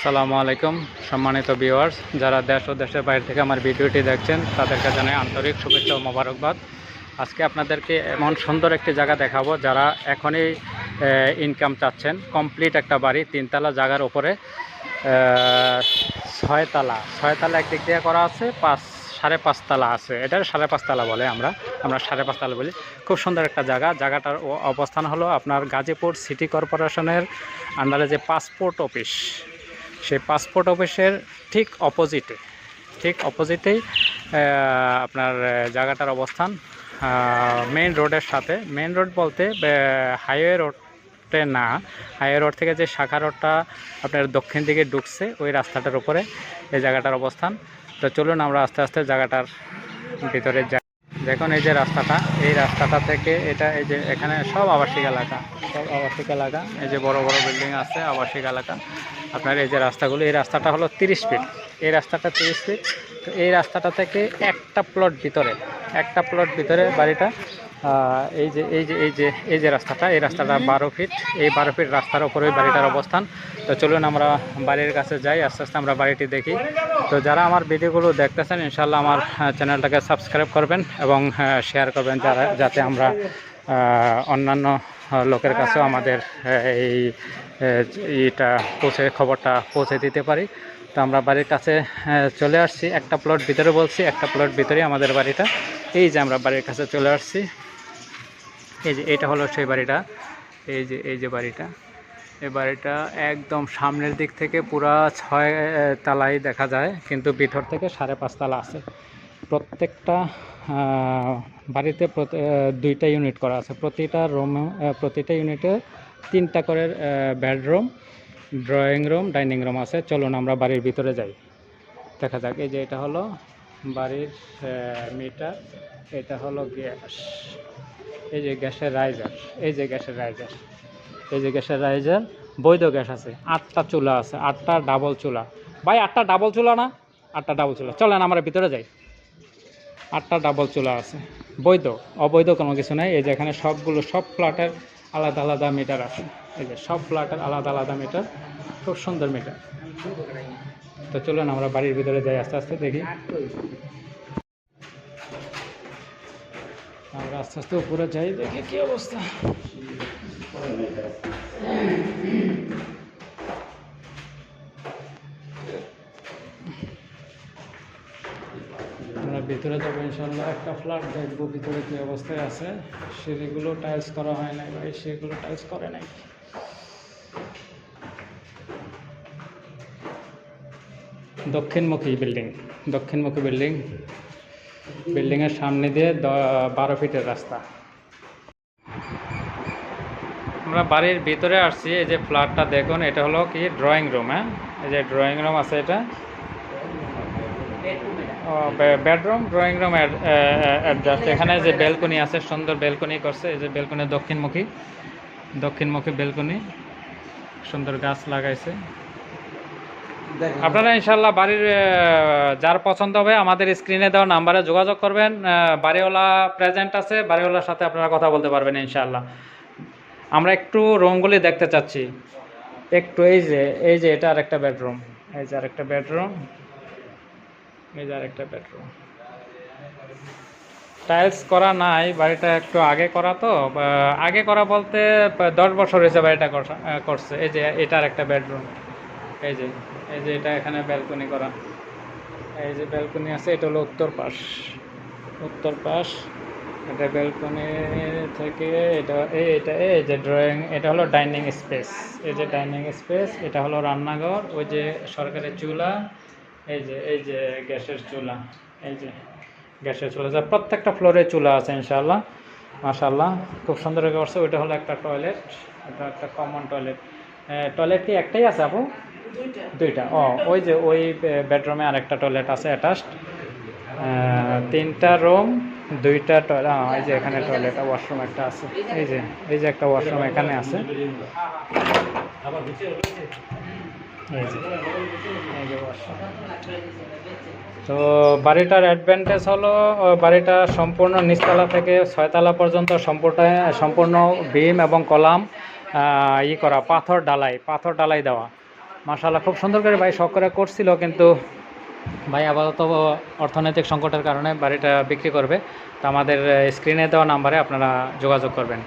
আসসালামু আলাইকুম সম্মানিত ভিউয়ার্স, যারা দেশ ও দেশের বাইরে থেকে আমার ভিডিওটি দেখছেন তাদেরকে জানাই আন্তরিক শুভেচ্ছা ও মোবারকবাদ। আজকে আপনাদেরকে এমন সুন্দর একটি জায়গা দেখাবো, যারা এখনই ইনকাম চাচ্ছেন। কমপ্লিট একটা বাড়ি, তিনতলা জায়গার উপরে ছয়তলা একদিক দিয়ে করা আছে, সাড়ে পাঁচতলা আছে। এটার সাড়ে পাঁচতলা বলে, আমরা সাড়ে পাঁচতলা বলি। খুব সুন্দর একটা জায়গা। জায়গাটার অবস্থান হলো আপনার গাজীপুর সিটি কর্পোরেশনের আন্ডারে যে পাসপোর্ট অফিস, সেই পাসপোর্ট অফিসের ঠিক অপোজিটেই আপনার জায়গাটার অবস্থান। মেইন রোডের সাথে, মেইন রোড বলতে হাইওয়ে রোডে না, হাইওয়ে রোড থেকে যে শাখা রোডটা আপনার দক্ষিণ দিকে ঢুকছে, ওই রাস্তাটার উপরে এই জায়গাটার অবস্থান। তো চলুন আমরা আস্তে আস্তে জায়গাটার ভিতরে যাই। দেখুন এই যে রাস্তাটা, এই রাস্তাটা থেকে এটা, এই যে এখানে সব আবাসিক এলাকা, এই যে বড় বড় বিল্ডিং আছে, আবাসিক এলাকা। আপনার এই যে রাস্তাগুলো, এই রাস্তাটা হলো 30 ফিট, এই রাস্তাটা 30 ফিট। তো এই রাস্তাটা থেকে একটা প্লট ভিতরে বাড়িটা। এই যে রাস্তাটা, এই রাস্তাটা 12 ফিট, এই 12 ফিট রাস্তার উপরে ওই বাড়িটার অবস্থান। তো চলুন আমরা বাড়ির কাছে যাই, আস্তে আস্তে আমরা বাড়িটি দেখি। তো যারা আমার ভিডিওগুলো দেখতেছেন, ইনশাল্লাহ আমার চ্যানেলটাকে সাবস্ক্রাইব করবেন এবং শেয়ার করবেন, যাতে আমরা অন্যান্য লোকের কাছেও আমাদের খবরটা পৌঁছে দিতে পারি। তো আমরা বাড়ির কাছে চলে আসছি। একটা প্লট ভিতরে বলছি, একটা প্লট ভিতরে আমাদের বাড়িটা। এই যে আমরা বাড়ির কাছে চলে আসছি। এটা হলো সেই বাড়িটা। এই যে বাড়িটা, এই বাড়িটা একদম সামনের দিক থেকে পুরা 6 তলাই দেখা যায়, কিন্তু ভিতর থেকে 5.5 তলা আছে। প্রত্যেকটা বাড়িতে 2টা ইউনিট করা আছে। প্রতিটা ইউনিটে 3টা করে bedroom, drawing room, dining room আছে। চলুন আমরা বাড়ির ভিতরে যাই, দেখা যাক। এই যে এটা হলো বাড়ির মিটার, এটা হলো গ্যাস, এই যে গ্যাসের রাইজার, বৈধ গ্যাস আছে। 8টা চুলা আছে, 8টা ডাবল চুলা। ভাই 8টা ডাবল চুলা না? 8টা ডাবল চুলা। চলেন আমরা ভিতরে যাই। 8টা ডাবল চুলা আছে, বৈধ, অবৈধ কোনো কিছু নাই। এই যে এখানে সব ফ্ল্যাটের আলাদা আলাদা মিটার আছে। এই যে সব ফ্ল্যাটের আলাদা আলাদা মিটার, খুব সুন্দর মিটার। তো চলুন আমরা বাড়ির ভিতরে যাই, আস্তে আস্তে দেখি। আমরা আস্তে আস্তে উপরে যাই, দেখি কি অবস্থা। আমরা ভিতরে যাবো ইনশাল্লাহ। একটা ফ্ল্যাট দেখবো ভিতরে কি অবস্থায় আছে। সিঁড়িগুলো টাইলস করা হয় নাই ভাই, সেগুলো টাইলস করে নাই। দক্ষিণমুখী বিল্ডিংয়ের সামনে দিয়ে 12 ফিটের রাস্তা। আমরা বাড়ির ভিতরে আসছি। এই যে ফ্ল্যাটটা দেখুন, এটা হলো কি ড্রয়িং রুম। হ্যাঁ, এই যে ড্রয়িং রুম আছে, এটা বেডরুম, ড্রয়িং রুম অ্যাডজাস্ট। এখানে যে ব্যালকনি আছে, সুন্দর ব্যালকনি করছে। এই যে ব্যালকনি দক্ষিণমুখী ব্যালকনি, সুন্দর গাছ লাগাইছে। আপনারা ইনশাল্লাহ বাড়ির যার পছন্দ হবে আমাদের স্ক্রিনে দেওয়া নাম্বারে যোগাযোগ করবেন। বাড়িওয়ালা প্রেজেন্ট আছে, বাড়িওয়ালার সাথে আপনারা কথা বলতে পারবেন ইনশাল্লাহ। আমরা একটু রুমগুলি দেখতে চাচ্ছি একটু। এই যে এটা আরেকটা বেডরুম, এই যে আরেকটা বেডরুম, টাইলস করা নাই। বাড়িটা একটু আগে করা, তো আগে করা বলতে 10 বছর হয়েছে বাড়িটা করছে। এই যে এটা আরেকটা বেডরুম, এই যে এটা এখানে ব্যালকনি করা। এই যে ব্যালকনি আছে, এটা হলো উত্তর পাশ। এটা ব্যালকনি থেকে এই যে ড্রয়িং, এটা হলো ডাইনিং স্পেস। এই যে ডাইনিং স্পেস, এটা হলো রান্নাঘর। ওই যে সরকারি চুলা, এই যে গ্যাসের চুলা, যা প্রত্যেকটা ফ্লোরে চুলা আছে ইনশাআল্লাহ। মাশাআল্লাহ, খুব সুন্দর করছে। ওইটা হলো একটা টয়লেট, এটা একটা কমন টয়লেট। টয়লেট কি একটাই আছে আপু? দুইটা। ওই যে ওই বেডরুমে আরেকটা টয়লেট আছে অ্যাটাচড। 3টা রুম, 2টা টয়লেট। এই যে এখানে টয়লেট, ওয়াশরুম একটা আছে। এই যে একটা ওয়াশরুম এখানে আছে। তো বাড়িটার অ্যাডভান্টেজ হলো, বাড়িটা সম্পূর্ণ নিচতলা থেকে 6 তলা পর্যন্ত সম্পূর্ণ বিম এবং কলাম করা, পাথর ডালাই দেওয়া। মাশাআল্লাহ খুব সুন্দর করে ভাই শখ করে করছিল, কিন্তু ভাই আপাতত অর্থনৈতিক সংকটের কারণে বাড়িটা বিক্রি করবে। তো আমাদের স্ক্রিনে দেওয়া নাম্বারে আপনারা যোগাযোগ করবেন।